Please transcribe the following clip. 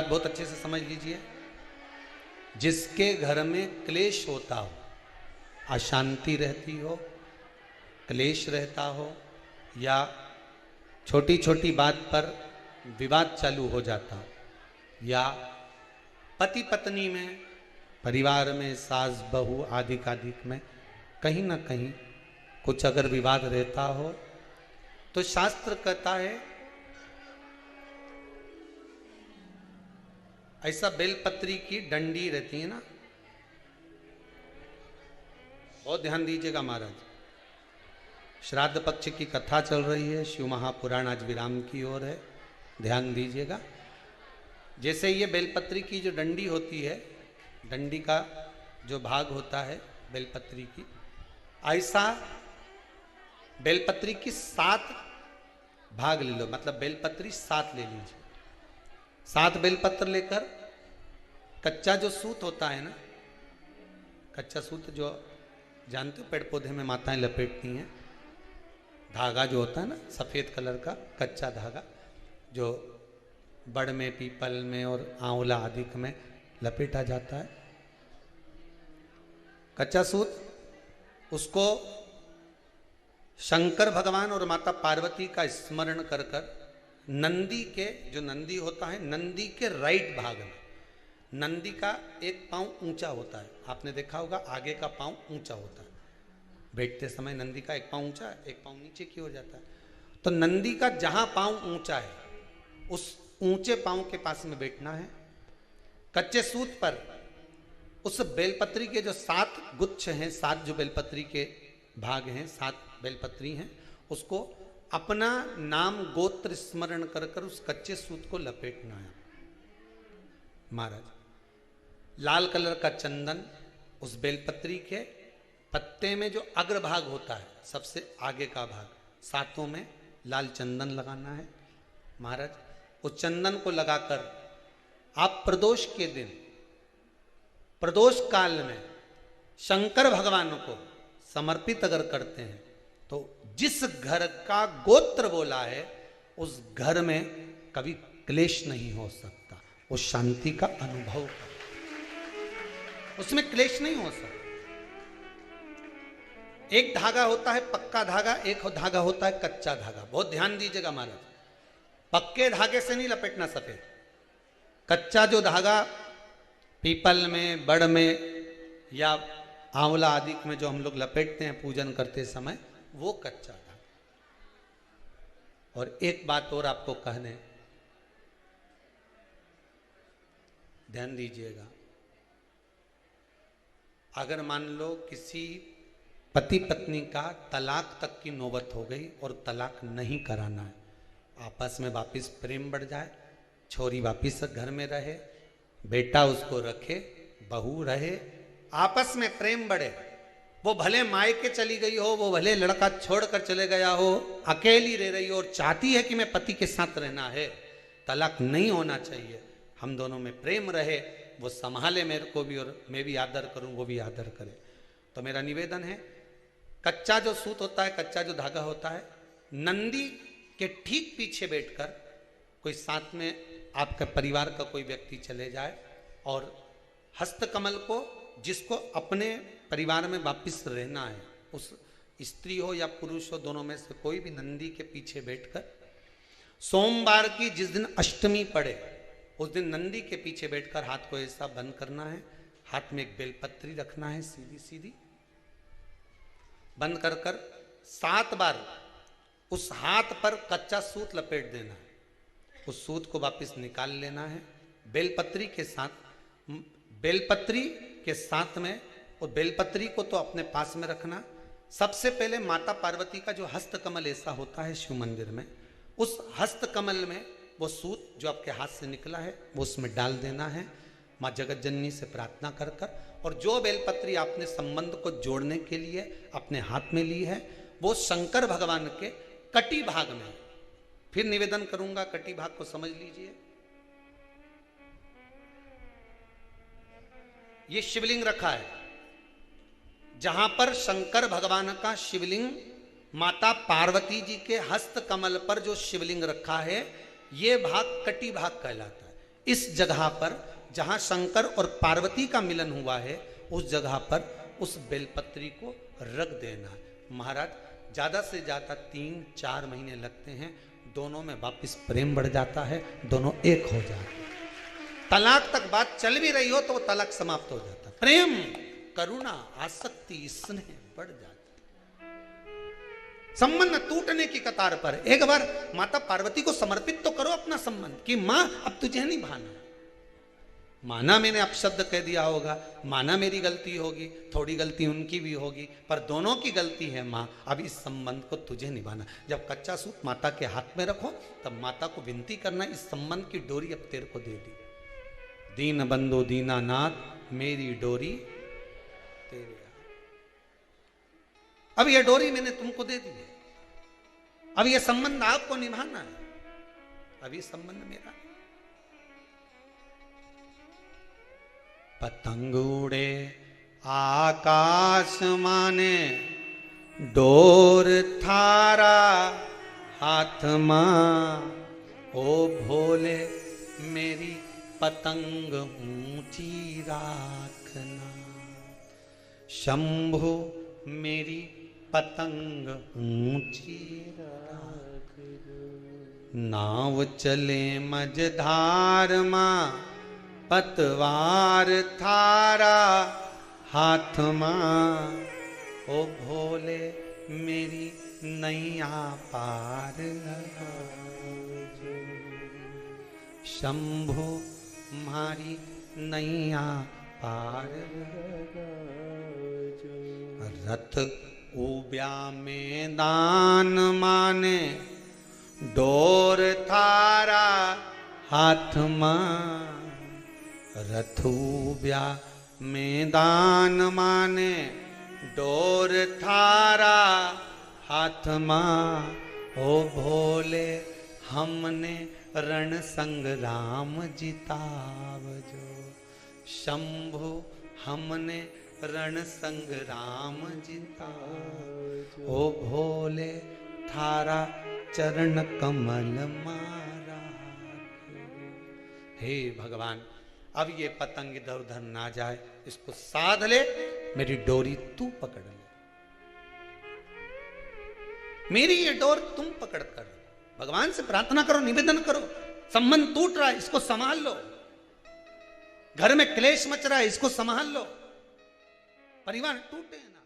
बात बहुत अच्छे से समझ लीजिए, जिसके घर में क्लेश होता हो, अशांति रहती हो, क्लेश रहता हो, या छोटी छोटी बात पर विवाद चालू हो जाता हो, या पति पत्नी में, परिवार में, सास बहू आदि कादिक में कहीं ना कहीं कुछ अगर विवाद रहता हो, तो शास्त्र कहता है ऐसा बेलपत्री की डंडी रहती है ना, बहुत ध्यान दीजिएगा महाराज। श्राद्ध पक्ष की कथा चल रही है, शिव महापुराण आज विराम की ओर है, ध्यान दीजिएगा। जैसे ये बेलपत्री की जो डंडी होती है, डंडी का जो भाग होता है बेलपत्री की, ऐसा बेलपत्री की 7 भाग ले लो, मतलब बेलपत्री 7 ले लीजिए। 7 बेलपत्र लेकर कच्चा जो सूत होता है ना, कच्चा सूत जो जानते हो पेड़ पौधे में माताएं लपेटती हैं, धागा जो होता है ना सफेद कलर का कच्चा धागा, जो बड़ में, पीपल में और आंवला आदि में लपेटा जाता है, कच्चा सूत, उसको शंकर भगवान और माता पार्वती का स्मरण कर कर नंदी के, जो नंदी होता है, नंदी के राइट भाग में, नंदी का एक पांव ऊंचा होता है, आपने देखा होगा आगे का पांव ऊंचा होता है, बैठते समय नंदी का एक पांव ऊंचा है, एक पांव नीचे की हो जाता है। तो नंदी का जहां पांव ऊंचा है उस ऊंचे पांव के पास में बैठना है। कच्चे सूत पर उस बेलपत्री के जो 7 गुच्छ हैं, 7 जो बेलपत्री के भाग हैं, 7 बेलपत्री हैं, उसको अपना नाम गोत्र स्मरण कर कर उस कच्चे सूत को लपेटना है महाराज। लाल कलर का चंदन उस बेलपत्री के पत्ते में जो अग्रभाग होता है, सबसे आगे का भाग, 7 में लाल चंदन लगाना है महाराज। उस चंदन को लगाकर आप प्रदोष के दिन, प्रदोष काल में शंकर भगवान को समर्पित अगर करते हैं, तो जिस घर का गोत्र बोला है उस घर में कभी क्लेश नहीं हो सकता, वो शांति का अनुभव कर, उसमें क्लेश नहीं हो सकता। एक धागा होता है पक्का धागा, एक धागा होता है कच्चा धागा, बहुत ध्यान दीजिएगा महाराज। पक्के धागे से नहीं लपेटना सफेद, कच्चा जो धागा पीपल में, बड़ में या आंवला आदि में जो हम लोग लपेटते हैं पूजन करते समय, वो कच्चा धागा। और एक बात और आपको कहने, ध्यान दीजिएगा, अगर मान लो किसी पति पत्नी का तलाक तक की नौबत हो गई और तलाक नहीं कराना है, आपस में वापिस प्रेम बढ़ जाए, छोरी वापिस घर में रहे, बेटा उसको रखे, बहू रहे, आपस में प्रेम बढ़े, वो भले मायके चली गई हो, वो भले लड़का छोड़कर चले गया हो, अकेली रह रही हो और चाहती है कि मैं पति के साथ रहना है, तलाक नहीं होना चाहिए, हम दोनों में प्रेम रहे, वो संभाले मेरे को भी और मैं भी आदर करूं, वो भी आदर करे। तो मेरा निवेदन है, कच्चा जो सूत होता है, कच्चा जो धागा होता है, नंदी के ठीक पीछे बैठकर कोई साथ में आपका परिवार का कोई व्यक्ति चले जाए और हस्तकमल को, जिसको अपने परिवार में वापिस रहना है, उस स्त्री हो या पुरुष हो, दोनों में से कोई भी नंदी के पीछे बैठकर, सोमवार की जिस दिन अष्टमी पड़े उस दिन नंदी के पीछे बैठकर हाथ को ऐसा बंद करना है, हाथ में एक बेलपत्री रखना है, सीधी सीधी बंद कर कर 7 बार उस हाथ पर कच्चा सूत लपेट देना है, उस सूत को वापस निकाल लेना है बेलपत्री के साथ, बेलपत्री के साथ में, और बेलपत्री को तो अपने पास में रखना। सबसे पहले माता पार्वती का जो हस्तकमल ऐसा होता है शिव मंदिर में, उस हस्तकमल में वो सूत जो आपके हाथ से निकला है वो उसमें डाल देना है, माँ जगत जननी से प्रार्थना कर कर, और जो बेलपत्री आपने संबंध को जोड़ने के लिए अपने हाथ में ली है वो शंकर भगवान के कटी भाग में, फिर निवेदन करूंगा कटी भाग को समझ लीजिए। ये शिवलिंग रखा है, जहां पर शंकर भगवान का शिवलिंग, माता पार्वती जी के हस्त कमल पर जो शिवलिंग रखा है, ये भाग कटी भाग कहलाता है। इस जगह पर जहां शंकर और पार्वती का मिलन हुआ है, उस जगह पर उस बेलपत्री को रख देना है। महाराज ज्यादा से ज्यादा 3-4 महीने लगते हैं, दोनों में वापस प्रेम बढ़ जाता है, दोनों एक हो जाते हैं। तलाक तक बात चल भी रही हो तो वो तलाक समाप्त हो जाता है। प्रेम, करुणा, आसक्ति, स्नेह बढ़ जाता है। संबंध टूटने की कतार पर। एक बार माता पार्वती को समर्पित तो करो अपना संबंध कि मां अब तुझे नहीं भाना। माना मैंने अपशब्द कह दिया होगा, माना मेरी गलती होगी, थोड़ी गलती उनकी भी होगी, पर दोनों की गलती है मां, अब इस संबंध को तुझे निभाना। जब कच्चा सूत माता के हाथ में रखो तब माता को विनती करना, इस संबंध की डोरी अब तेरे को दे दी। दीन बंधु दीनानाथ मेरी डोरी तेरे। अब यह डोरी मैंने तुमको दे दी है, अब यह संबंध आपको निभाना है, अब ये संबंध मेरा। पतंग उड़े आकाश माने, डोर थारा हाथ मां, ओ भोले मेरी पतंग ऊंची राखना। शंभु मेरी पतंग ऊंची राख, नाव चले मझधार मां, पतवार थारा हाथ मां, ओ भोले मेरी नैया पार लगाजो। शंभु मारी नैया पार लगाजो। रथ उब्या मैदान माने, डोर थारा हाथ मां, रथ उब्या मैदान माने, डोर थारा हाथ मां, ओ भोले हमने रण संग्राम जितावजो। शंभु हमने रण संग्राम जितावजो, ओ भोले थारा चरण कमल मारा। हे भगवान, अब ये पतंग इधर उधर ना जाए, इसको साध ले, मेरी डोरी तू पकड़ ले, मेरी ये डोर तुम पकड़ कर। भगवान से प्रार्थना करो, निवेदन करो, संबंध टूट रहा है, इसको संभाल लो। घर में क्लेश मच रहा है, इसको संभाल लो, परिवार टूटे ना।